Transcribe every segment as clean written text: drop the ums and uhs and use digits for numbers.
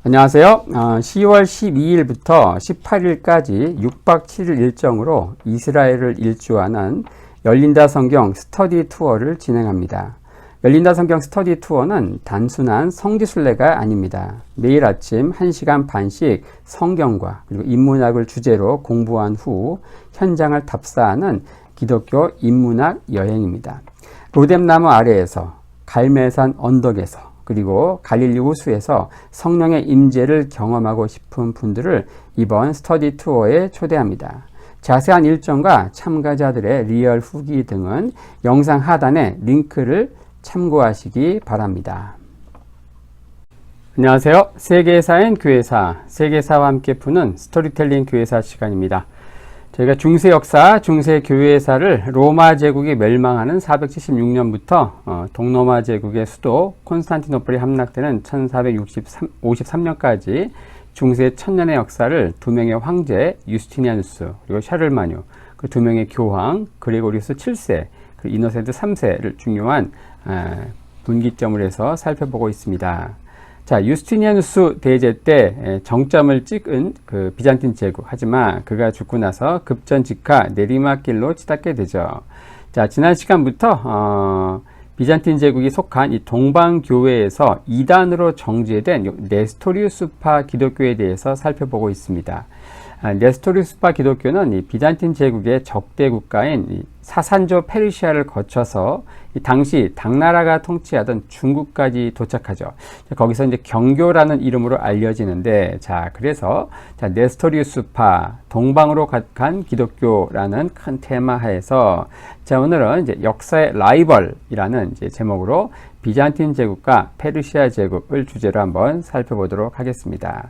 안녕하세요. 10월 12일부터 18일까지 6박 7일 일정으로 이스라엘을 일주하는 열린다 성경 스터디 투어를 진행합니다. 열린다 성경 스터디 투어는 단순한 성지순례가 아닙니다. 매일 아침 1시간 반씩 성경과 그리고 인문학을 주제로 공부한 후 현장을 답사하는 기독교 인문학 여행입니다. 로뎀나무 아래에서, 갈멜산 언덕에서, 그리고 갈릴리 호수에서 성령의 임재를 경험하고 싶은 분들을 이번 스터디 투어에 초대합니다. 자세한 일정과 참가자들의 리얼 후기 등은 영상 하단에 링크를 참고하시기 바랍니다. 안녕하세요. 세계사인 교회사, 세계사와 함께 푸는 스토리텔링 교회사 시간입니다. 저희가 중세 역사, 중세 교회사를 로마 제국이 멸망하는 476년부터 동로마 제국의 수도 콘스탄티노플이 함락되는 1453년까지 중세 천년의 역사를 두 명의 황제 유스티니아누스 그리고 샤를마뉴, 그 두 명의 교황 그리고리우스 7세, 그리고 이노센트 3세를 중요한 분기점을 해서 살펴보고 있습니다. 자, 유스티니아누스 대제 때 정점을 찍은 그 비잔틴 제국, 하지만 그가 죽고 나서 급전직하 내리막길로 치닫게 되죠. 자, 지난 시간부터 비잔틴 제국이 속한 이 동방교회에서 이단으로 정제된 네스토리우스파 기독교에 대해서 살펴보고 있습니다. 네스토리우스파 기독교는 이 비잔틴 제국의 적대 국가인 사산조 페르시아를 거쳐서 이 당시 당나라가 통치하던 중국까지 도착하죠. 거기서 이제 경교라는 이름으로 알려지는데, 자, 그래서 네스토리우스파 동방으로 간 기독교라는 큰 테마 하에서, 자, 오늘은 이제 역사의 라이벌이라는 이제 제목으로 비잔틴 제국과 페르시아 제국을 주제로 한번 살펴보도록 하겠습니다.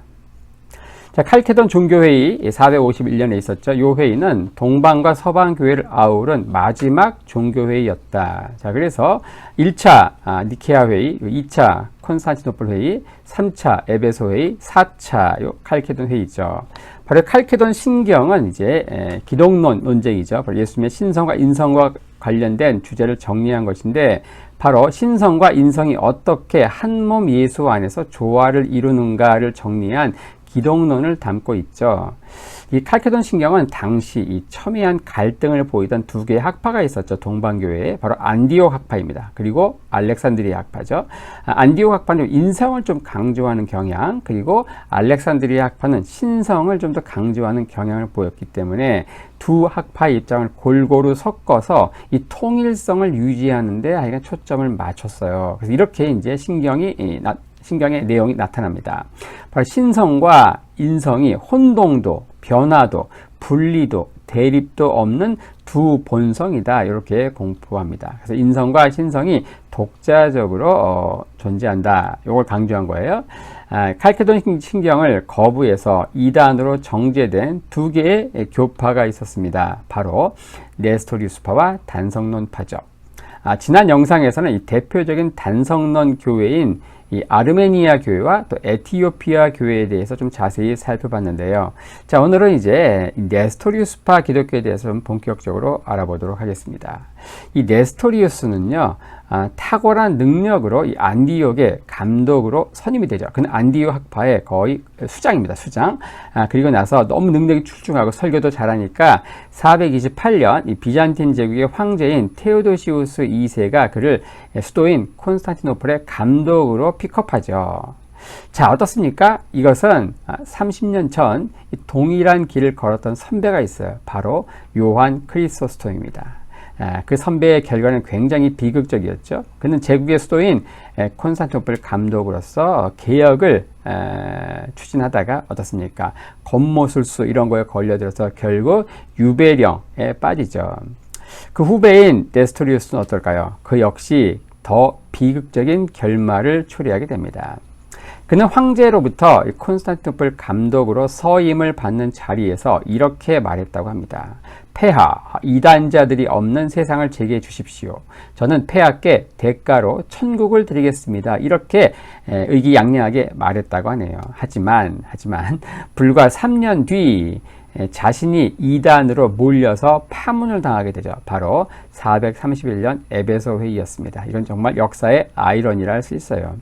자, 칼케돈 종교회의 451년에 있었죠. 이 회의는 동방과 서방 교회를 아우른 마지막 종교회의였다. 자, 그래서 1차 니케아 회의, 2차 콘스탄티노플 회의, 3차 에베소 회의, 4차 요 칼케돈 회의죠. 바로 칼케돈 신경은 이제 기독론 논쟁이죠. 바로 예수님의 신성과 인성과 관련된 주제를 정리한 것인데, 바로 신성과 인성이 어떻게 한 몸 예수 안에서 조화를 이루는가를 정리한 기독론을 담고 있죠. 이 칼케돈 신경은 당시 이 첨예한 갈등을 보이던 두 개의 학파가 있었죠. 동방교회에. 바로 안디옥 학파입니다. 그리고 알렉산드리아 학파죠. 안디옥 학파는 인성을 좀 강조하는 경향, 그리고 알렉산드리아 학파는 신성을 좀 더 강조하는 경향을 보였기 때문에 두 학파의 입장을 골고루 섞어서 이 통일성을 유지하는 데 하여간 초점을 맞췄어요. 그래서 이렇게 이제 신경의 내용이 나타납니다. 바로 신성과 인성이 혼동도, 변화도, 분리도, 대립도 없는 두 본성이다. 이렇게 공부합니다. 그래서 인성과 신성이 독자적으로 존재한다. 이걸 강조한 거예요. 칼케돈 신경을 거부해서 이단으로 정제된 두 개의 교파가 있었습니다. 바로 네스토리우스파와 단성론파죠. 지난 영상에서는 이 대표적인 단성론 교회인 이 아르메니아 교회와 또 에티오피아 교회에 대해서 좀 자세히 살펴봤는데요. 자, 오늘은 이제 네스토리우스파 기독교에 대해서 좀 본격적으로 알아보도록 하겠습니다. 이 네스토리우스는요, 탁월한 능력으로 이 안디옥의 감독으로 선임이 되죠. 그는 안디옥 학파의 거의 수장입니다. 수장. 그리고 나서 너무 능력이 출중하고 설교도 잘하니까 428년 이 비잔틴 제국의 황제인 테오도시우스 2세가 그를 수도인 콘스탄티노플의 감독으로 픽업하죠. 자, 어떻습니까? 이것은 30년 전 동일한 길을 걸었던 선배가 있어요. 바로 요한 크리소스톰입니다. 그 선배의 결과는 굉장히 비극적이었죠. 그는 제국의 수도인 콘스탄티노플 감독으로서 개혁을 추진하다가 어떻습니까? 권모술수 이런 거에 걸려들어서 결국 유배령에 빠지죠. 그 후배인 네스토리우스는 어떨까요? 그 역시 더 비극적인 결말을 초래하게 됩니다. 그는 황제로부터 콘스탄티노플 감독으로 서임을 받는 자리에서 이렇게 말했다고 합니다. 폐하, 이단자들이 없는 세상을 제게 주십시오. 저는 폐하께 대가로 천국을 드리겠습니다. 이렇게 의기양양하게 말했다고 하네요. 하지만 불과 3년 뒤 자신이 이단으로 몰려서 파문을 당하게 되죠. 바로 431년 에베소 회의였습니다. 이건 정말 역사의 아이러니라 할 수 있어요.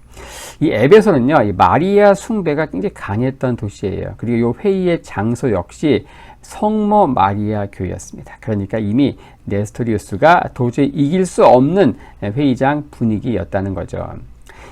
이 에베소는요, 이 마리아 숭배가 굉장히 강했던 도시예요. 그리고 이 회의의 장소 역시 성모 마리아 교회였습니다. 그러니까 이미 네스토리우스가 도저히 이길 수 없는 회의장 분위기였다는 거죠.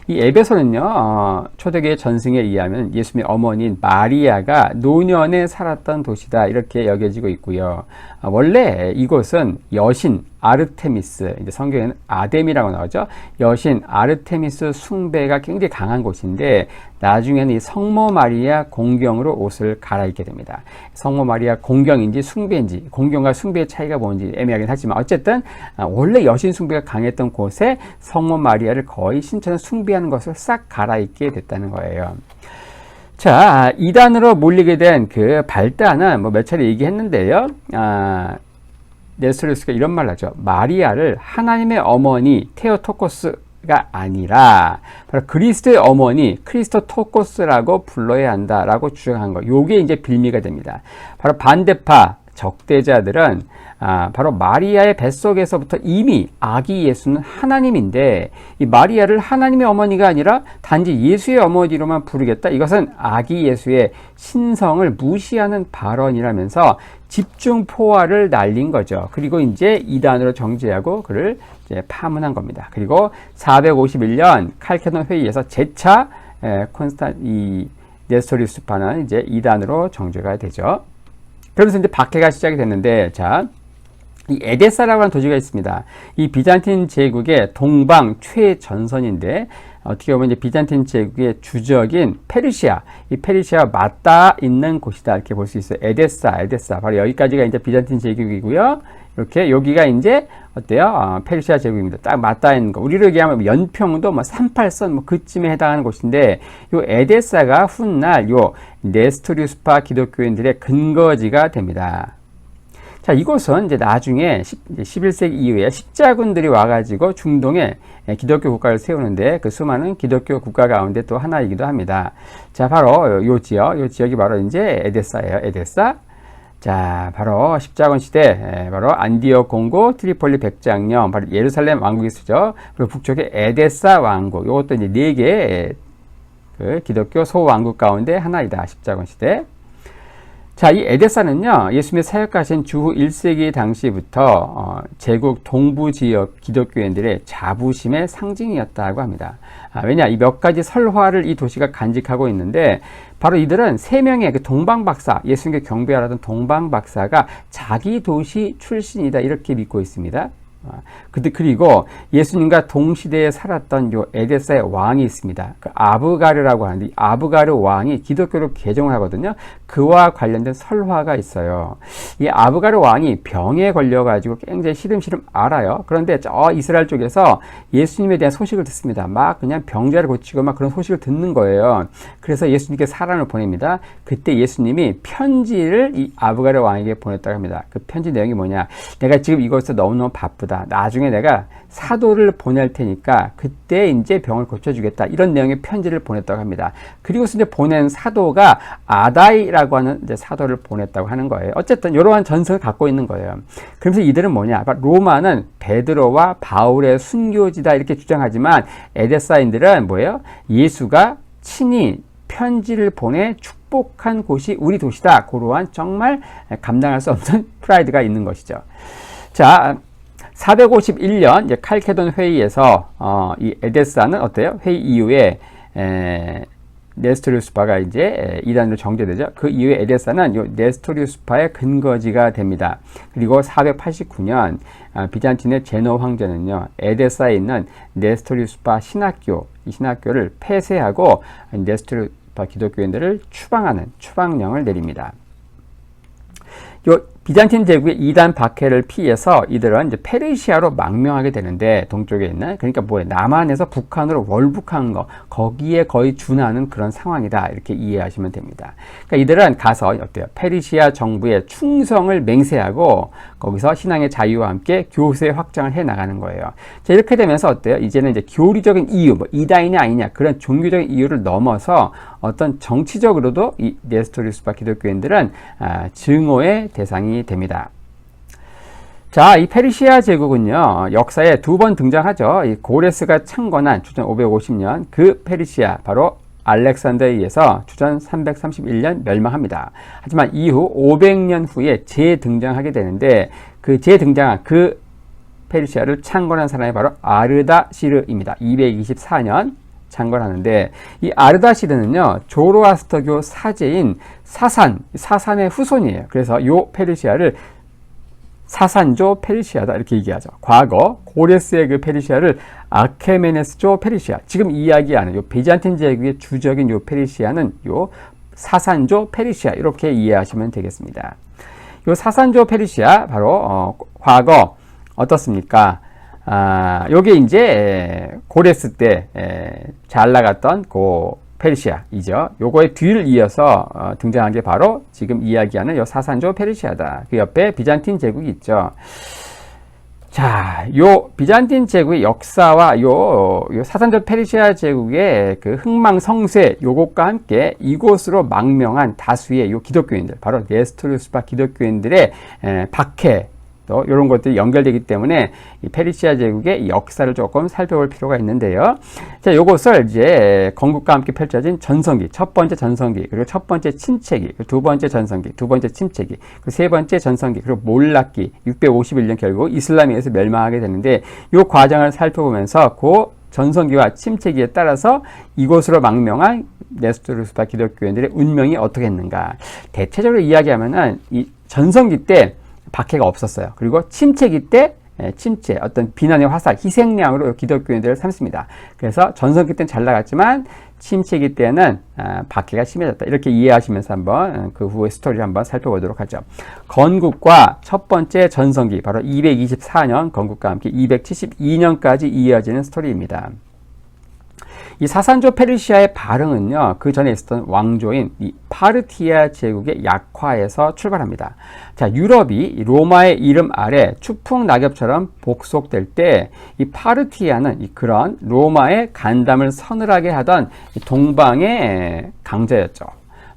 이 에베소는요, 초대교회 전승에 의하면 예수님의 어머니인 마리아가 노년에 살았던 도시다, 이렇게 여겨지고 있고요. 원래 이곳은 여신 아르테미스, 이제 성경에는 아뎀이라고 나오죠. 여신 아르테미스 숭배가 굉장히 강한 곳인데, 나중에는 이 성모 마리아 공경으로 옷을 갈아입게 됩니다. 성모 마리아 공경인지 숭배인지, 공경과 숭배의 차이가 뭔지 애매하긴 하지만, 어쨌든 원래 여신 숭배가 강했던 곳에 성모 마리아를 거의 신처럼 숭배하는 것을 싹 갈아입게 됐다는 거예요. 자, 이단으로 몰리게 된 그 발단은 뭐 몇 차례 얘기했는데요. 네스토리우스가 이런 말을 하죠. 마리아를 하나님의 어머니 테오토코스가 아니라 바로 그리스도의 어머니 크리스토토코스라고 불러야 한다라고 주장한 거. 요게 이제 빌미가 됩니다. 바로 반대파 적대자들은 바로 마리아의 뱃속에서부터 이미 아기 예수는 하나님인데, 이 마리아를 하나님의 어머니가 아니라 단지 예수의 어머니로만 부르겠다. 이것은 아기 예수의 신성을 무시하는 발언이라면서 집중 포화를 날린 거죠. 그리고 이제 이단으로 정죄하고 그를 이제 파문한 겁니다. 그리고 451년 칼케돈 회의에서 재차 이 네스토리우스파는 이제 이단으로 정죄가 되죠. 그러면서 이제 박해가 시작이 됐는데, 자, 이 에데사라고 하는 도시가 있습니다. 이 비잔틴 제국의 동방 최전선인데, 어떻게 보면 이제 비잔틴 제국의 주적인 페르시아, 이 페르시아와 맞닿아 있는 곳이다, 이렇게 볼 수 있어요. 에데사. 바로 여기까지가 이제 비잔틴 제국이고요. 이렇게 여기가 이제 어때요? 페르시아 제국입니다. 딱 맞닿아 있는 거. 우리로 얘기하면 연평도 뭐 38선 뭐 그쯤에 해당하는 곳인데, 요 에데사가 훗날 요 네스토리우스파 기독교인들의 근거지가 됩니다. 자, 이곳은 이제 나중에 11세기 이후에 십자군들이 와가지고 중동에 기독교 국가를 세우는데, 그 수많은 기독교 국가 가운데 또 하나이기도 합니다. 자, 바로 요 지역이 바로 이제 에데사예요. 에데사. 자, 바로 십자군 시대, 바로 안디옥 공고, 트리폴리 백장령, 바로 예루살렘 왕국이 쓰죠. 그리고 북쪽에 에데사 왕국. 요것도 이제 4개의 그 기독교 소왕국 가운데 하나이다. 십자군 시대. 자, 이 에데사는요, 예수님의 사역하신 주후 1세기 당시부터 제국 동부 지역 기독교인들의 자부심의 상징이었다고 합니다. 왜냐, 이 몇 가지 설화를 이 도시가 간직하고 있는데, 바로 이들은 3명의 그 동방박사, 예수님께 경배하던 동방박사가 자기 도시 출신이다, 이렇게 믿고 있습니다. 그리고 예수님과 동시대에 살았던 요 에데사의 왕이 있습니다. 그 아브가르라고 하는데, 이 아브가르 왕이 기독교로 개종을 하거든요. 그와 관련된 설화가 있어요. 이 아브가르 왕이 병에 걸려가지고 굉장히 시름시름 앓아요. 그런데 저 이스라엘 쪽에서 예수님에 대한 소식을 듣습니다. 막 그냥 병자를 고치고 막 그런 소식을 듣는 거예요. 그래서 예수님께 사람을 보냅니다. 그때 예수님이 편지를 이 아브가르 왕에게 보냈다고 합니다. 그 편지 내용이 뭐냐? 내가 지금 이곳에서 너무너무 바쁘다. 나중에 내가 사도를 보낼 테니까 그때 이제 병을 고쳐주겠다. 이런 내용의 편지를 보냈다고 합니다. 그리고 이제 보낸 사도가 아다이라고 하는 이제 사도를 보냈다고 하는 거예요. 어쨌든 이러한 전설을 갖고 있는 거예요. 그러면서 이들은 뭐냐? 로마는 베드로와 바울의 순교지다, 이렇게 주장하지만 에데사인들은 뭐예요? 예수가 친히 편지를 보내 축복한 곳이 우리 도시다. 그러한 정말 감당할 수 없는 프라이드가 있는 것이죠. 자, 451년 이제 칼케돈 회의에서 이 에데사는 어때요? 회의 이후에 네스토리우스파가 이제 이단으로 정제되죠. 그 이후에 에데사는 요 네스토리우스파의 근거지가 됩니다. 그리고 489년 비잔틴의 제노 황제는요, 에데사에 있는 네스토리우스파 신학교, 이 신학교를 폐쇄하고 네스토리우스파 기독교인들을 추방하는 추방령을 내립니다. 요 비잔틴 제국의 이단 박해를 피해서 이들은 이제 페르시아로 망명하게 되는데, 동쪽에 있는, 그러니까 뭐예요? 남한에서 북한으로 월북한 거, 거기에 거의 준하는 그런 상황이다, 이렇게 이해하시면 됩니다. 그러니까 이들은 가서 어때요? 페르시아 정부의 충성을 맹세하고 거기서 신앙의 자유와 함께 교세 확장을 해 나가는 거예요. 자, 이렇게 되면서 어때요? 이제는 이제 교리적인 이유, 뭐 이단이냐 아니냐, 그런 종교적인 이유를 넘어서 어떤 정치적으로도 이 네스토리우스파 기독교인들은 증오의 대상이 됩니다. 자, 이 페르시아 제국은요, 역사에 두 번 등장하죠. 이 고레스가 창건한 주전 550년 그 페르시아, 바로 알렉산더에 의해서 주전 331년 멸망합니다. 하지만 이후 500년 후에 재등장하게 되는데 그 재등장한 그 페르시아를 창건한 사람이 바로 아르다시르입니다. 224년 창건하는데 이 아르다시르는요, 조로아스터교 사제인 사산의 후손이에요. 그래서 이 페르시아를 사산조 페르시아다 이렇게 얘기하죠. 과거 고레스의 그 페르시아를 아케메네스조 페르시아, 지금 이야기하는 요 비잔틴 제국의 주적인 요 페르시아는 요 사산조 페르시아 이렇게 이해하시면 되겠습니다. 요 사산조 페르시아 바로 과거 어떻습니까? 요게 이제 고레스 때 잘 나갔던 그 페르시아이죠. 요거의 뒤를 이어서 등장한 게 바로 지금 이야기하는 요 사산조 페르시아다. 그 옆에 비잔틴 제국이 있죠. 자, 요 비잔틴 제국의 역사와 요 사산조 페르시아 제국의 그 흥망성쇠 요것과 함께 이곳으로 망명한 다수의 요 기독교인들, 바로 네스토리우스파 기독교인들의 박해, 또 이런 것들이 연결되기 때문에 이 페르시아 제국의 역사를 조금 살펴볼 필요가 있는데요. 자, 요것을 이제 건국과 함께 펼쳐진 전성기, 첫 번째 전성기, 그리고 첫 번째 침체기, 두 번째 전성기, 두 번째 침체기, 그리고 세 번째 전성기, 그리고 몰락기, 651년 결국 이슬람에 의해서 멸망하게 되는데 요 과정을 살펴보면서 그 전성기와 침체기에 따라서 이곳으로 망명한 네스토리우스파 기독교인들의 운명이 어떻게 했는가. 대체적으로 이야기하면은 이 전성기 때 박해가 없었어요. 그리고 침체기 때 침체, 어떤 비난의 화살, 희생양으로 기독교인들을 삼습니다. 그래서 전성기 때는 잘 나갔지만 침체기 때는 박해가 심해졌다. 이렇게 이해하시면서 한번 그 후의 스토리를 한번 살펴보도록 하죠. 건국과 첫 번째 전성기, 바로 224년 건국과 함께 272년까지 이어지는 스토리입니다. 이 사산조 페르시아의 발흥은요, 그 전에 있었던 왕조인 이 파르티아 제국의 약화에서 출발합니다. 자, 유럽이 로마의 이름 아래 추풍 낙엽처럼 복속될 때 이 파르티아는 그런 로마의 간담을 서늘하게 하던 동방의 강자였죠.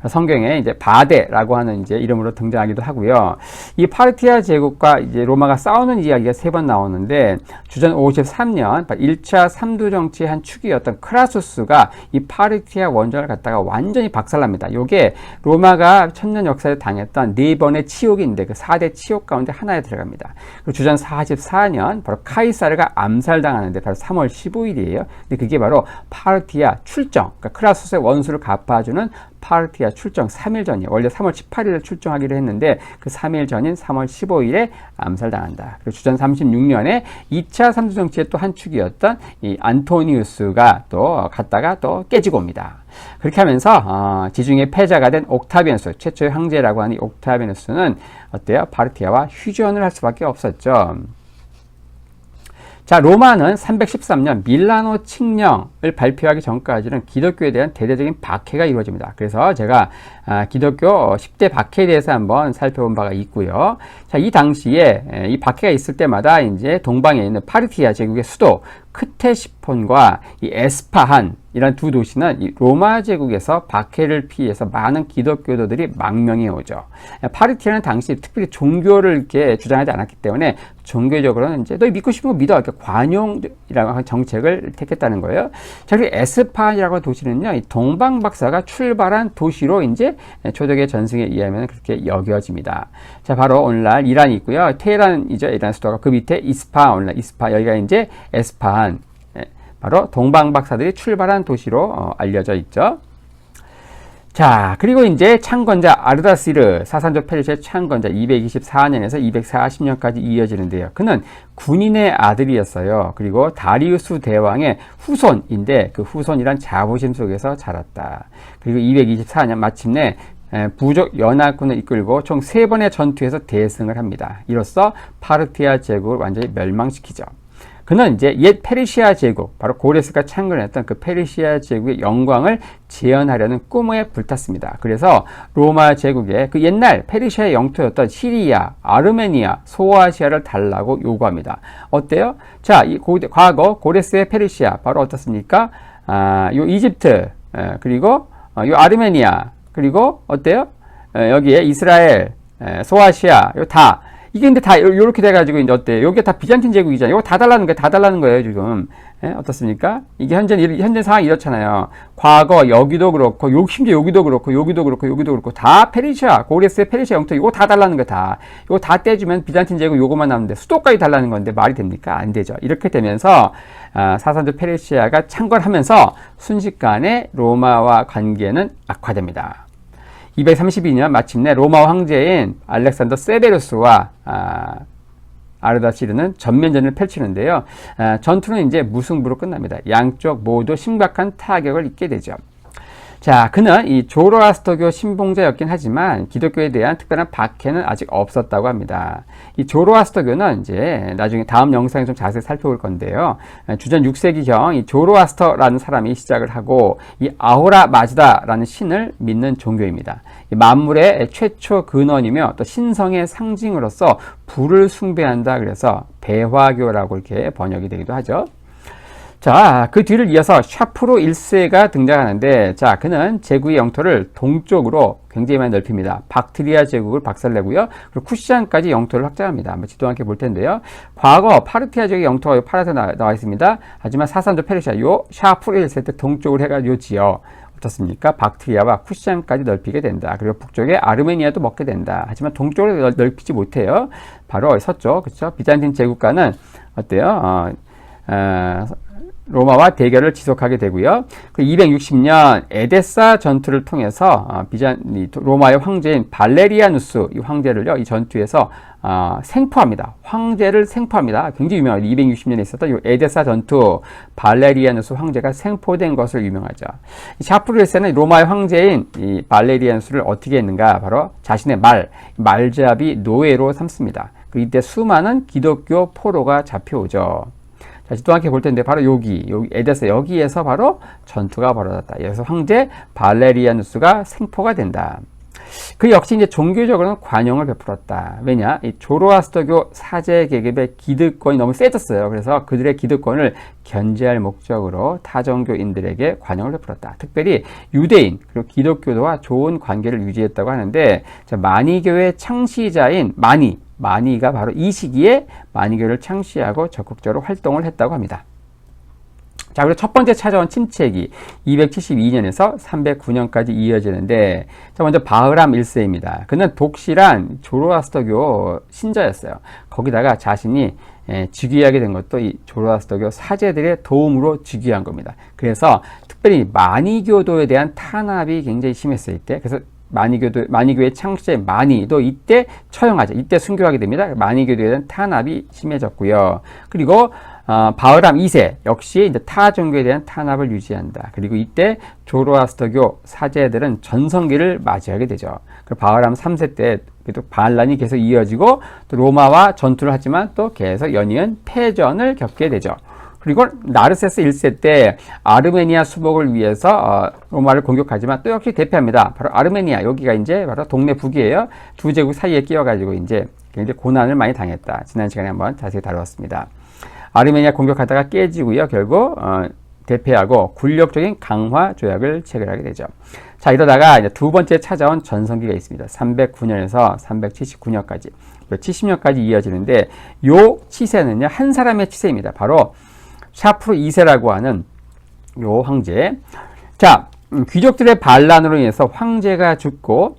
성경에 이제 바데라고 하는 이제 이름으로 등장하기도 하고요. 이 파르티아 제국과 이제 로마가 싸우는 이야기가 3번 나오는데 주전 53년 1차 삼두 정치의 한 축이었던 크라수스가 이 파르티아 원정을 갖다가 완전히 박살납니다. 요게 로마가 천년 역사에 당했던 4번의 치욕인데 그 4대 치욕 가운데 하나에 들어갑니다. 그리고 주전 44년 바로 카이사르가 암살당하는데 바로 3월 15일이에요. 근데 그게 바로 파르티아 출정, 그러니까 크라수스의 원수를 갚아주는 파르티아 출정 3일 전이에요. 원래 3월 18일에 출정하기로 했는데 그 3일 전인 3월 15일에 암살당한다. 그리고 주전 36년에 2차 삼두정치의 또 한 축이었던 이 안토니우스가 또 갔다가 또 깨지고 옵니다. 그렇게 하면서 지중해 패자가 된 옥타비아누스, 최초의 황제라고 하는 이 옥타비아누스는 어때요? 파르티아와 휴전을 할 수밖에 없었죠. 자, 로마는 313년 밀라노 칙령을 발표하기 전까지는 기독교에 대한 대대적인 박해가 이루어집니다. 그래서 제가 기독교 10대 박해에 대해서 한번 살펴본 바가 있고요. 자, 이 당시에 이 박해가 있을 때마다 이제 동방에 있는 파르티아 제국의 수도 크테시폰과 이 에스파한 이런 두 도시는 이 로마 제국에서 박해를 피해서 많은 기독교도들이 망명해 오죠. 파르티아는 당시 특별히 종교를 이렇게 주장하지 않았기 때문에 종교적으로는 이제 너 믿고 싶은 거 믿어, 이렇게 관용이라고 하는 정책을 택했다는 거예요. 자, 그리고 에스파한이라고 하는 도시는요, 이 동방 박사가 출발한 도시로 이제 초대교회 전승에 의하면 그렇게 여겨집니다. 자, 바로 오늘날 이란이 있고요. 테헤란이죠, 이란 수도가. 그 밑에 오늘날 이스파, 여기가 이제 에스파한, 바로 동방 박사들이 출발한 도시로 알려져 있죠. 자, 그리고 이제 창건자 아르다시르, 사산조 페르시아의 창건자 224년에서 240년까지 이어지는데요. 그는 군인의 아들이었어요. 그리고 다리우스 대왕의 후손인데 그 후손이란 자부심 속에서 자랐다. 그리고 224년 마침내 부족 연합군을 이끌고 총 3번의 전투에서 대승을 합니다. 이로써 파르티아 제국을 완전히 멸망시키죠. 그는 이제 옛 페르시아 제국, 바로 고레스가 창건했던 그 페르시아 제국의 영광을 재현하려는 꿈에 불탔습니다. 그래서 로마 제국의 그 옛날 페르시아의 영토였던 시리아, 아르메니아, 소아시아를 달라고 요구합니다. 어때요? 자, 이 과거 고레스의 페르시아, 바로 어떻습니까? 요 이집트, 그리고 요 아르메니아, 그리고 어때요? 여기에 이스라엘, 소아시아, 요 다. 이게 근데 다 요렇게 돼가지고 이제 어때요? 요게 다 비잔틴 제국이잖아요. 요거 다 달라는 거예요. 다 달라는 거예요, 지금. 어떻습니까? 이게 현재 상황이 이렇잖아요. 과거 여기도 그렇고, 심지어 여기도 그렇고, 여기도 그렇고, 여기도 그렇고, 다 페르시아, 고레스의 페르시아 영토, 이거 다 달라는 거예요, 다. 이거 다 떼주면 비잔틴 제국 요거만 남는데, 수도까지 달라는 건데, 말이 됩니까? 안 되죠. 이렇게 되면서, 사산조 페르시아가 창궐하면서, 순식간에 로마와 관계는 악화됩니다. 232년 마침내 로마 황제인 알렉산더 세베루스와 아르다시르는 전면전을 펼치는데요. 전투는 이제 무승부로 끝납니다. 양쪽 모두 심각한 타격을 입게 되죠. 자, 그는 이 조로아스터교 신봉자였긴 하지만 기독교에 대한 특별한 박해는 아직 없었다고 합니다. 이 조로아스터교는 이제 나중에 다음 영상에 좀 자세히 살펴볼 건데요. 주전 6세기경 이 조로아스터라는 사람이 시작을 하고 이 아호라 마즈다라는 신을 믿는 종교입니다. 이 만물의 최초 근원이며 또 신성의 상징으로서 불을 숭배한다. 그래서 배화교라고 이렇게 번역이 되기도 하죠. 자, 그 뒤를 이어서 샤프로 1세가 등장하는데, 자, 그는 제국의 영토를 동쪽으로 굉장히 많이 넓힙니다. 박트리아 제국을 박살내고요. 그리고 쿠시안까지 영토를 확장합니다. 한번 지도 함께 볼 텐데요. 과거 파르티아 제국의 영토가 파란색 나와 있습니다. 하지만 사산조 페르시아, 요 샤프로 1세 때 동쪽으로 해가지고 요 지역, 어떻습니까? 박트리아와 쿠시안까지 넓히게 된다. 그리고 북쪽에 아르메니아도 먹게 된다. 하지만 동쪽으로 넓히지 못해요. 바로 서쪽, 그렇죠? 비잔틴 제국과는 어때요? 로마와 대결을 지속하게 되고요. 그 260년 에데사 전투를 통해서 로마의 황제인 발레리아누스 이 황제를요, 이 전투에서 생포합니다. 황제를 생포합니다. 굉장히 유명하죠. 260년에 있었던 이 에데사 전투, 발레리아누스 황제가 생포된 것으로 유명하죠. 샤프르에스는 로마의 황제인 이 발레리아누스를 어떻게 했는가? 바로 자신의 말잡이 노예로 삼습니다. 이때 수많은 기독교 포로가 잡혀오죠. 자, 또 함께 볼 텐데, 바로 여기 에데사, 여기에서 바로 전투가 벌어졌다. 여기서 황제 발레리아누스가 생포가 된다. 그 역시 이제 종교적으로는 관용을 베풀었다. 왜냐? 이 조로아스터교 사제 계급의 기득권이 너무 세졌어요. 그래서 그들의 기득권을 견제할 목적으로 타종교인들에게 관용을 베풀었다. 특별히 유대인, 그리고 기독교도와 좋은 관계를 유지했다고 하는데, 자, 마니교의 창시자인 마니가 바로 이 시기에 마니교를 창시하고 적극적으로 활동을 했다고 합니다. 자, 그리고 첫 번째 찾아온 침체기 272년에서 309년까지 이어지는데, 자, 먼저 바흐람 1세입니다. 그는 독실한 조로아스터교 신자였어요. 거기다가 자신이 즉위하게 된 것도 이 조로아스터교 사제들의 도움으로 즉위한 겁니다. 그래서 특별히 마니교도에 대한 탄압이 굉장히 심했어요, 이때. 그래서 마니교의 창시자인 마니도 이때 처형하죠. 이때 순교하게 됩니다. 마니교도에 대한 탄압이 심해졌고요. 그리고 바흐람 2세 역시 이제 타 종교에 대한 탄압을 유지한다. 그리고 이때 조로아스터교 사제들은 전성기를 맞이하게 되죠. 그리고 바흐람 3세 때 또 반란이 계속 이어지고 또 로마와 전투를 하지만 또 계속 연이은 패전을 겪게 되죠. 그리고 나르세스 1세 때 아르메니아 수복을 위해서 로마를 공격하지만 또 역시 대패합니다. 바로 아르메니아, 여기가 이제 바로 동네 북이에요. 두 제국 사이에 끼어가지고 이제 굉장히 고난을 많이 당했다. 지난 시간에 한번 자세히 다루었습니다. 아르메니아 공격하다가 깨지고요. 결국 대패하고 군력적인 강화 조약을 체결하게 되죠. 자, 이러다가 이제 두 번째 찾아온 전성기가 있습니다. 309년에서 379년까지. 70년까지 이어지는데 요 치세는요, 한 사람의 치세입니다. 바로 샤프로 2세라고 하는 요 황제. 자, 귀족들의 반란으로 인해서 황제가 죽고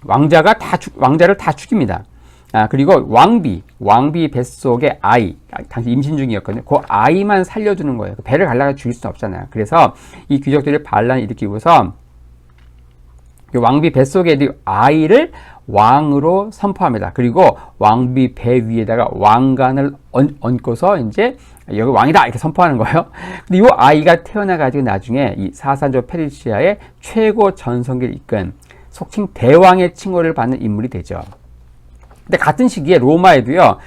왕자를 다 죽입니다. 그리고 왕비 뱃속의 아이, 당시 임신 중이었거든요. 그 아이만 살려주는 거예요. 배를 갈라가 죽일 수는 없잖아요. 그래서 이 귀족들이 반란을 일으키고서 왕비 뱃속의 아이를 왕으로 선포합니다. 그리고 왕비 배 위에다가 왕관을 얹고서 이제 여기 왕이다 이렇게 선포하는 거예요. 근데 이 아이가 태어나가지고 나중에 이 사산조 페르시아의 최고 전성기를 이끈 속칭 대왕의 칭호를 받는 인물이 되죠. 근데 같은 시기에 로마에도요,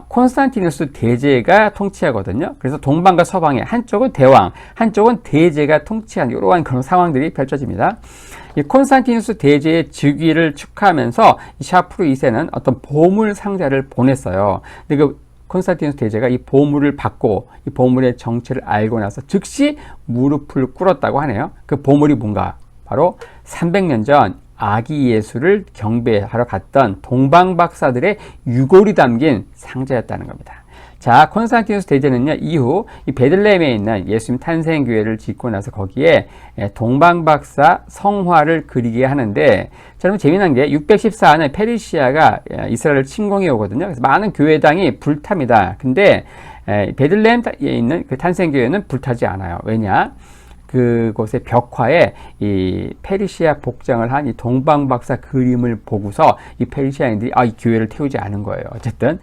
콘스탄티누스 대제가 통치하거든요. 그래서 동방과 서방에 한쪽은 대왕, 한쪽은 대제가 통치한 이러한 그런 상황들이 펼쳐집니다. 이 콘스탄티누스 대제의 즉위를 축하하면서 이 샤프로 2세는 어떤 보물 상자를 보냈어요. 근데 그 콘스탄티누스 대제가 이 보물을 받고 이 보물의 정체를 알고 나서 즉시 무릎을 꿇었다고 하네요. 그 보물이 뭔가? 바로 300년 전 아기 예수를 경배하러 갔던 동방박사들의 유골이 담긴 상자였다는 겁니다. 자, 콘스탄티누스 대제는요, 이후 이 베들레헴에 있는 예수님 탄생교회를 짓고 나서 거기에 동방박사 성화를 그리게 하는데, 자, 그럼 재미난 게 614년 페르시아가 이스라엘을 침공해 오거든요. 그래서 많은 교회당이 불탑니다. 근데 베들레헴에 있는 그 탄생교회는 불타지 않아요. 왜냐? 그곳의 벽화에 이 페르시아 복장을 한 이 동방박사 그림을 보고서 이 페르시아인들이 이 교회를 태우지 않은 거예요. 어쨌든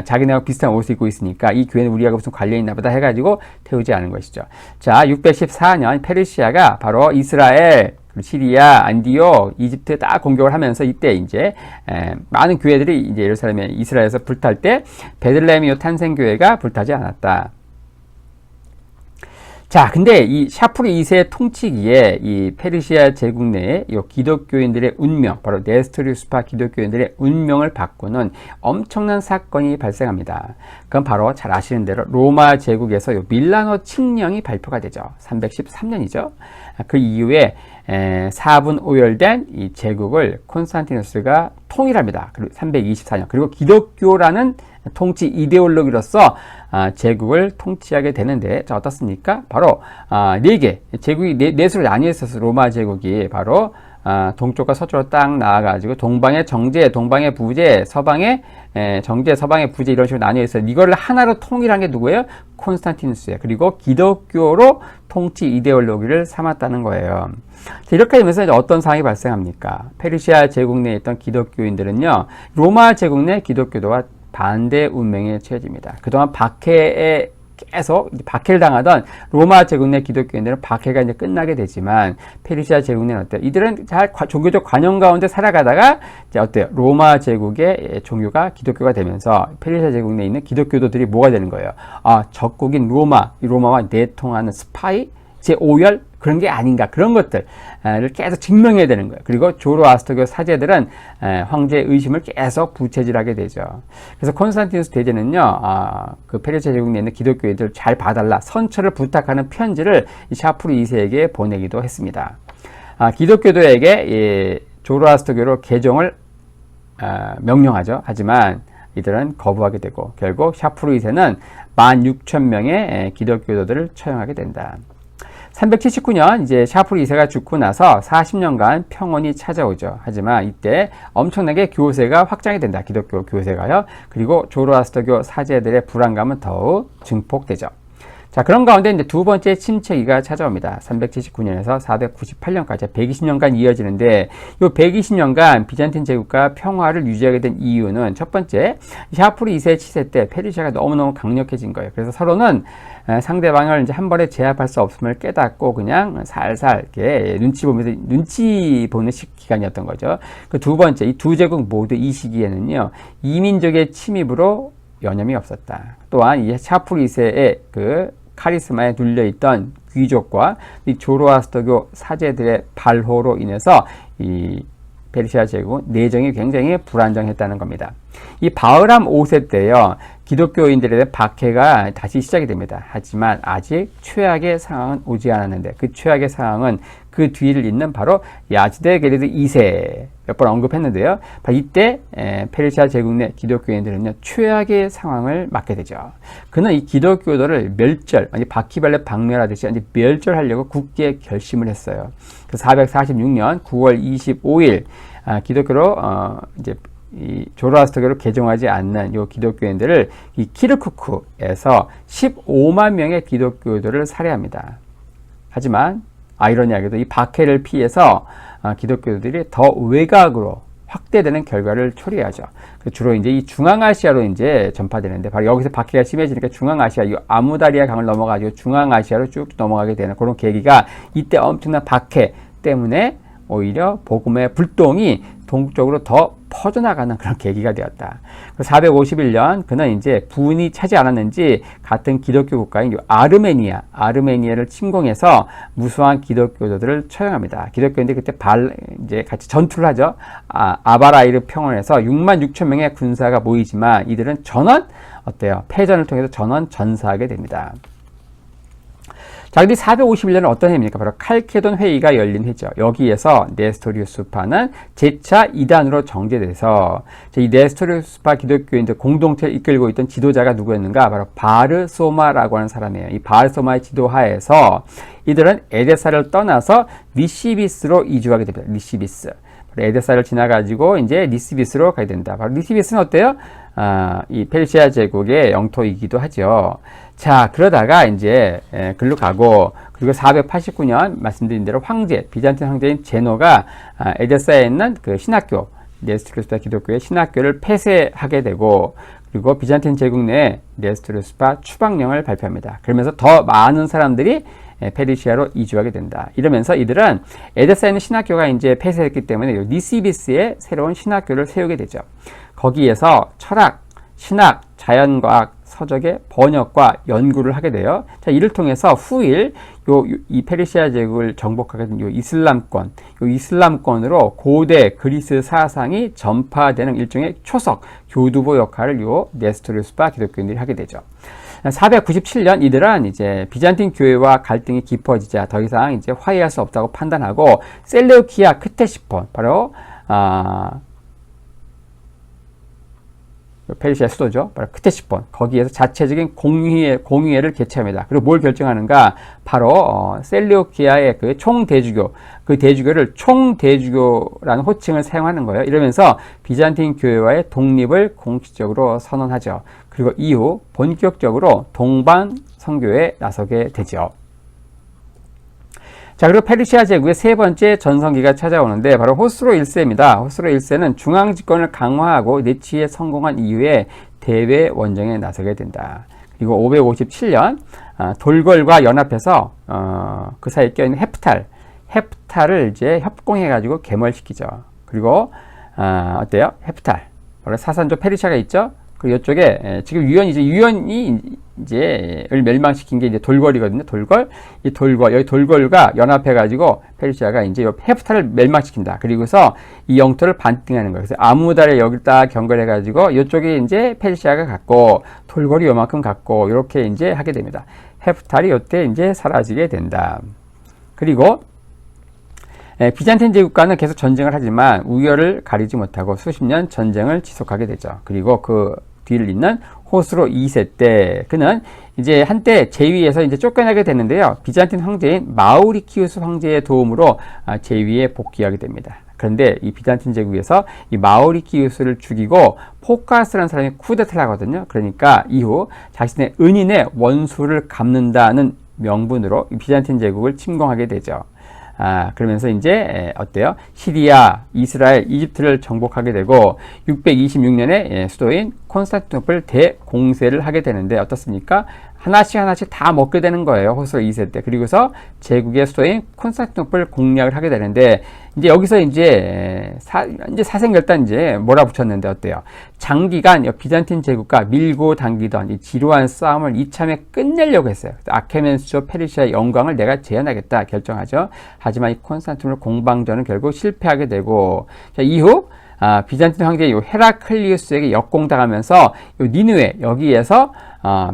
자기네하고 비슷한 옷을 입고 있으니까 이 교회는 우리하고 무슨 관련이 있나 보다 해가지고 태우지 않은 것이죠. 자, 614년 페르시아가 바로 이스라엘, 시리아, 안디옥, 이집트 딱 공격을 하면서 이때 이제 많은 교회들이 이제 예루살렘에 이스라엘에서 불탈 때 베들레헴의 탄생교회가 불타지 않았다. 자, 근데 이 샤프르 2세의 통치기에 이 페르시아 제국 내에 이 기독교인들의 운명, 바로 네스토리우스파 기독교인들의 운명을 바꾸는 엄청난 사건이 발생합니다. 그건 바로 잘 아시는 대로 로마 제국에서 이 밀라노 칙령이 발표가 되죠. 313년이죠. 그 이후에 4분 오열된 이 제국을 콘스탄티누스가 통일합니다. 그리고 324년. 그리고 기독교라는 통치 이데올로기로서 제국을 통치하게 되는데, 자, 어떻습니까? 바로 4개 제국이 넷으로 나뉘어 있어서 로마 제국이 바로 동쪽과 서쪽으로 딱 나와가지고 동방의 정제, 동방의 부제, 서방의 정제, 서방의 부제 이런 식으로 나뉘어 있어요. 이거를 하나로 통일한 게 누구예요? 콘스탄티누스예요. 그리고 기독교로 통치 이데올로기를 삼았다는 거예요. 자, 이렇게 되면서 이제 어떤 상황이 발생합니까? 페르시아 제국 내에 있던 기독교인들은요, 로마 제국 내 기독교도와 반대 운명에 처해집니다. 그동안 박해에 계속 박해를 당하던 로마 제국 내 기독교인들은 박해가 이제 끝나게 되지만 페르시아 제국 내는 어때요? 이들은 잘 종교적 관용 가운데 살아가다가 이제 어때요? 로마 제국의 종교가 기독교가 되면서 페르시아 제국 내에 있는 기독교도들이 뭐가 되는 거예요? 적국인 로마, 이 로마와 내통하는 스파이, 제5열 그런 게 아닌가, 그런 것들을 계속 증명해야 되는 거예요. 그리고 조로아스터교 사제들은 황제의 의심을 계속 부채질하게 되죠. 그래서 콘스탄티누스 대제는요, 그 페르시아 제국 내에 있는 기독교인들 잘 봐달라 선처를 부탁하는 편지를 이 샤프르 2세에게 보내기도 했습니다. 기독교도에게 조로아스터교로 개종을 명령하죠. 하지만 이들은 거부하게 되고 결국 샤프르 2세는 16,000명의 기독교도들을 처형하게 된다. 379년 이제 샤프르 2세가 죽고 나서 40년간 평온이 찾아오죠. 하지만 이때 엄청나게 교세가 확장이 된다. 기독교 교세가요. 그리고 조로아스터교 사제들의 불안감은 더욱 증폭되죠. 자, 그런 가운데 이제 두 번째 침체기가 찾아옵니다. 379년에서 498년까지 120년간 이어지는데, 이 120년간 비잔틴 제국과 평화를 유지하게 된 이유는 첫 번째, 샤프르 2세 치세 때 페르시아가 너무너무 강력해진 거예요. 그래서 서로는 상대방을 이제 한 번에 제압할 수 없음을 깨닫고 그냥 살살 이렇게 눈치 보는 기간이었던 거죠. 그 두 번째, 이 두 제국 모두 이 시기에는요, 이민족의 침입으로 여념이 없었다. 또한 이 샤프르 2세의 그 카리스마에 눌려있던 귀족과 이 조로아스터교 사제들의 발호로 인해서 이 페르시아 제국은 내정이 굉장히 불안정했다는 겁니다. 이 바흐람 5세 때요, 기독교인들에 대한 박해가 다시 시작이 됩니다. 하지만 아직 최악의 상황은 오지 않았는데, 그 최악의 상황은 그 뒤를 잇는 바로 야즈데 게르드 2세 몇 번 언급했는데요. 바로 이때 페르시아 제국 내 기독교인들은요, 최악의 상황을 맞게 되죠. 그는 이 기독교도를 멸절, 아니 바퀴벌레 박멸하듯이 아니 멸절하려고 굳게 결심을 했어요. 그 446년 9월 25일 기독교로 이제 이 조로아스터교를 개종하지 않는 요 기독교인들을 이 키르쿠크에서 15만 명의 기독교도를 살해합니다. 하지만 아이러니하게도 이 박해를 피해서 기독교들이 더 외곽으로 확대되는 결과를 초래하죠. 주로 이제 이 중앙아시아로 이제 전파되는데, 바로 여기서 박해가 심해지니까 중앙아시아, 이 아무다리아 강을 넘어가지고 중앙아시아로 쭉 넘어가게 되는 그런 계기가 이때 엄청난 박해 때문에 오히려 복음의 불똥이 동쪽으로 더 퍼져나가는 그런 계기가 되었다. 451년 그는 이제 분이 차지 않았는지 같은 기독교 국가인 아르메니아를 침공해서 무수한 기독교도들을 처형합니다. 기독교인들이 그때 이제 같이 전투를 하죠. 아바라이르 평원에서 6만 6천 명의 군사가 모이지만 이들은 전원 어때요? 패전을 통해서 전원 전사하게 됩니다. 자, 근데 451년은 어떤 해입니까? 바로 칼케돈 회의가 열린 해죠. 여기에서 네스토리우스파는 제차 이단으로 정제돼서 이 네스토리우스파 기독교인들 공동체를 이끌고 있던 지도자가 누구였는가? 바로 바르소마라고 하는 사람이에요. 이 바르소마의 지도하에서 이들은 에데사를 떠나서 니시비스로 이주하게 됩니다. 니시비스. 에데사를 지나가지고 이제 니시비스로 가야 된다. 바로 니시비스는 어때요? 이 페르시아 제국의 영토이기도 하죠. 자, 그러다가 이제 글로 가고, 그리고 489년 말씀드린 대로 비잔틴 황제인 제노가 에데사에 있는 그 신학교, 네스토리우스파 기독교의 신학교를 폐쇄하게 되고, 그리고 비잔틴 제국 내에 네스토리우스파 추방령을 발표합니다. 그러면서 더 많은 사람들이 페르시아로 이주하게 된다. 이러면서 이들은 에데사에 있는 신학교가 이제 폐쇄했기 때문에 니시비스에 새로운 신학교를 세우게 되죠. 거기에서 철학, 신학, 자연과학, 서적의 번역과 연구를 하게 돼요. 자, 이를 통해서 후일 이 페르시아 제국을 정복하게 된 이슬람권으로 고대 그리스 사상이 전파되는 일종의 초석, 교두보 역할을 네스토리우스파 기독교인들이 하게 되죠. 497년 이들은 이제 비잔틴 교회와 갈등이 깊어지자 더 이상 이제 화해할 수 없다고 판단하고 셀레우키아 크테시폰, 바로 페르시아 수도죠. 바로 크테시폰. 거기에서 자체적인 공의회를 개최합니다. 그리고 뭘 결정하는가? 바로 셀레우키아의 그 총대주교, 그 대주교를 총대주교라는 호칭을 사용하는 거예요. 이러면서 비잔틴 교회와의 독립을 공식적으로 선언하죠. 그리고 이후 본격적으로 동방 선교에 나서게 되죠. 자, 그리고 페르시아 제국의 세 번째 전성기가 찾아오는데 바로 호스로 1세입니다. 호스로 1세는 중앙 집권을 강화하고 내치에 성공한 이후에 대외 원정에 나서게 된다. 그리고 557년 돌궐과 연합해서 그 사이에 껴있는 헤프탈을 이제 협공해가지고 괴멸시키죠. 그리고 어때요? 헤프탈, 원래 사산조 페르시아가 있죠. 그리고 이쪽에 지금 유연이 이제 멸망시킨 게 이제 돌궐이거든요. 여기 돌궐과 연합해가지고 페르시아가 이제 헤프탈을 멸망시킨다. 그리고서 이 영토를 반띵하는 거예요. 그래서 아무달에 여기를 딱 경걸해가지고 이쪽에 이제 페르시아가 갖고 돌궐이 요만큼 갖고 이렇게 이제 하게 됩니다. 헤프탈이 이때 이제 사라지게 된다. 그리고 비잔틴 제국과는 계속 전쟁을 하지만 우열을 가리지 못하고 수십 년 전쟁을 지속하게 되죠. 그리고 그 뒤를 잇는 호스로 2세 때 그는 이제 한때 제위에서 이제 쫓겨나게 되는데요. 비잔틴 황제인 마우리키우스 황제의 도움으로 제위에 복귀하게 됩니다. 그런데 이 비잔틴 제국에서 이 마우리키우스를 죽이고 포카스라는 사람이 쿠데타를 하거든요. 그러니까 이후 자신의 은인의 원수를 갚는다는 명분으로 이 비잔틴 제국을 침공하게 되죠. 그러면서 이제 어때요? 시리아, 이스라엘, 이집트를 정복하게 되고 626년에 수도인 콘스탄티노플 대공세를 하게 되는데 어떻습니까? 하나씩 다 먹게 되는 거예요. 호스로 2세 때. 그리고서 제국의 수도인 콘스탄티노플 공략을 하게 되는데 이제 여기서 이제 사생결단 이제 몰아붙였는데 어때요? 장기간 비잔틴 제국과 밀고 당기던 이 지루한 싸움을 이참에 끝내려고 했어요. 아케멘수조 페르시아의 영광을 내가 재현하겠다 결정하죠. 하지만 이 콘스탄티노플 공방전은 결국 실패하게 되고 자, 이후 비잔틴 황제 헤라클리우스에게 역공당하면서 니느웨 여기에서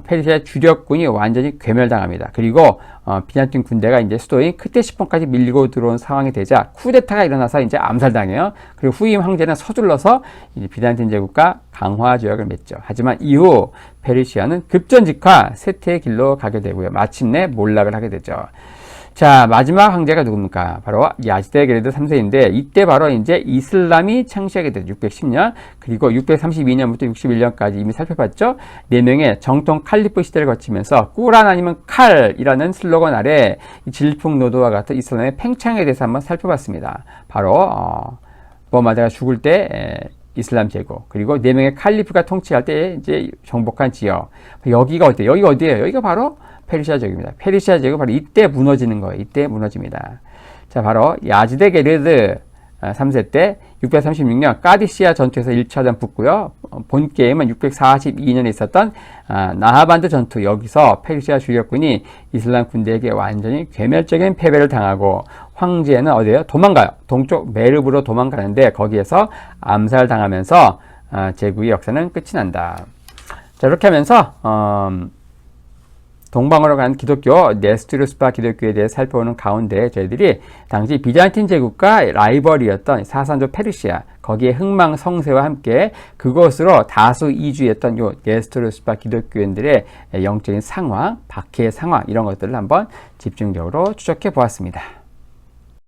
페르시아의 주력군이 완전히 괴멸당합니다. 그리고 비잔틴 군대가 이제 수도인 크테시폰까지 밀고 들어온 상황이 되자 쿠데타가 일어나서 이제 암살당해요. 그리고 후임 황제는 서둘러서 이제 비잔틴 제국과 강화 조약을 맺죠. 하지만 이후 페르시아는 급전직하 쇠퇴의 길로 가게 되고요. 마침내 몰락을 하게 되죠. 자, 마지막 황제가 누굽니까? 바로 야지데게르드 3세인데 이때 바로 이제 이슬람이 창시하게 되죠. 610년. 그리고 632년부터 61년까지 이미 살펴봤죠. 4명의 정통 칼리프 시대를 거치면서 꾸란 아니면 칼이라는 슬로건 아래 질풍노도와 같은 이슬람의 팽창에 대해서 한번 살펴봤습니다. 바로 무함마드가 죽을 때 이슬람 제국, 그리고 4명의 칼리프가 통치할 때 이제 정복한 지역. 여기가 어때요? 여기가 어디예요? 여기가 바로 페르시아 제국입니다. 페르시아 제국 바로 이때 무너지는 거예요. 이때 무너집니다. 자, 바로 야지데게르드 3세 때 636년 까디시아 전투에서 1차전 붙고요. 본 게임은 642년에 있었던 나하반드 전투, 여기서 페르시아 주력군이 이슬람 군대에게 완전히 괴멸적인 패배를 당하고 황제는 어디에요? 도망가요. 동쪽 메르브로 도망가는데 거기에서 암살당하면서 제국의 역사는 끝이 난다. 자, 이렇게 하면서 동방으로 간 기독교, 네스토르스파 기독교에 대해 살펴보는 가운데 저희들이 당시 비잔틴 제국과 라이벌이었던 사산조 페르시아, 거기에 흥망성쇠와 함께 그곳으로 다수 이주했던 요 네스토르스파 기독교인들의 영적인 상황, 박해의 상황, 이런 것들을 한번 집중적으로 추적해 보았습니다.